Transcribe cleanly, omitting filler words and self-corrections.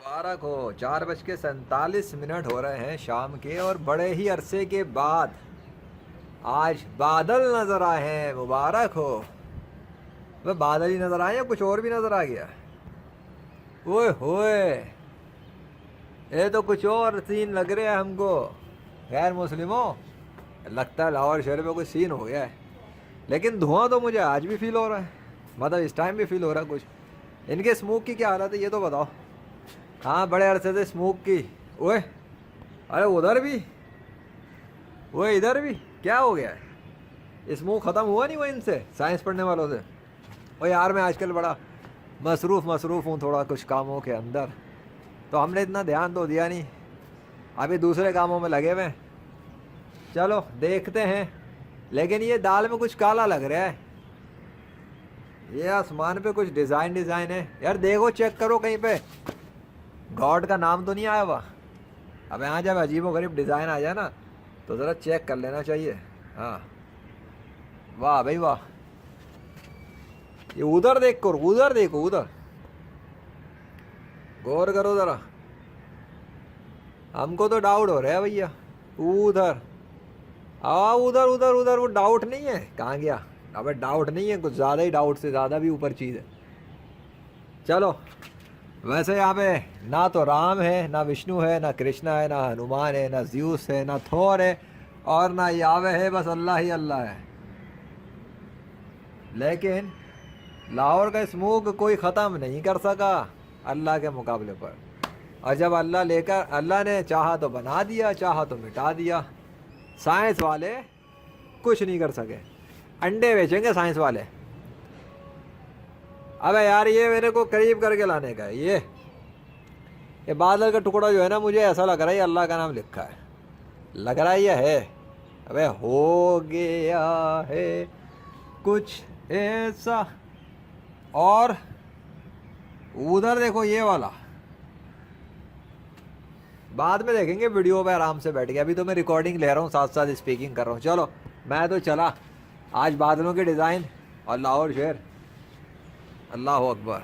मुबारक हो। 4:47 हो रहे हैं शाम के, और बड़े ही अरसे के बाद आज बादल नजर आए हैं। मुबारक हो। वह बादल ही नजर आए या कुछ और भी नजर आ गया? ओए होए, ये तो कुछ और सीन लग रहा है हमको। गैर मुस्लिमों, लगता है लाहौर शहर में कोई सीन हो गया है। लेकिन धुआं तो मुझे आज भी फील हो रहा है, मतलब इस टाइम भी फील हो रहा है कुछ। इनके स्मोक की क्या हालत है ये तो बताओ। हाँ, बड़े अरसे से स्मोक की। ओए, अरे उधर भी, ओए इधर भी क्या हो गया है? स्मोक ख़त्म हुआ नहीं वो इनसे, साइंस पढ़ने वालों से? ओ यार, मैं आजकल बड़ा मसरूफ़ हूँ थोड़ा कुछ कामों के अंदर, तो हमने इतना ध्यान तो दिया नहीं। अभी दूसरे कामों में लगे हुए हैं। चलो देखते हैं। लेकिन ये दाल में कुछ काला लग रहा है। ये आसमान पे कुछ डिज़ाइन है यार, देखो चेक करो कहीं पे गॉड का नाम तो नहीं आया हुआ। अब यहाँ जब अजीबो गरीब डिज़ाइन आ जाए ना, तो ज़रा चेक कर लेना चाहिए। हाँ, वाह भाई वाह। ये उधर देख करो, उधर देखो, उधर गौर करो ज़रा। हमको तो डाउट हो रहा है भैया। उधर, उधर उधर उधर, वो डाउट नहीं है, कहाँ गया? अबे डाउट नहीं है, कुछ ज़्यादा ही डाउट से ज़्यादा भी ऊपर चीज़ है। चलो, वैसे यहाँ पे ना तो राम है, ना विष्णु है, ना कृष्णा है, ना हनुमान है, ना ज़्यूस है, ना थोर है, और ना यावे है। बस अल्लाह ही अल्लाह है। लेकिन लाहौर का स्मोक कोई ख़त्म नहीं कर सका अल्लाह के मुकाबले पर। और जब अल्लाह ने चाहा तो बना दिया, चाहा तो मिटा दिया। साइंस वाले कुछ नहीं कर सके। अंडे बेचेंगे साइंस वाले। अबे यार, ये मेरे को करीब करके लाने का है। ये बादल का टुकड़ा जो है ना, मुझे ऐसा लग रहा है ये अल्लाह का नाम लिखा है। लग रहा है ये है। अबे हो गया है कुछ ऐसा। और उधर देखो ये वाला, बाद में देखेंगे वीडियो पे आराम से बैठ के। अभी तो मैं रिकॉर्डिंग ले रहा हूँ, साथ साथ स्पीकिंग कर रहा हूँ। चलो मैं तो चला। आज बादलों के डिज़ाइन और लाहौर शहर, अल्लाह अकबर।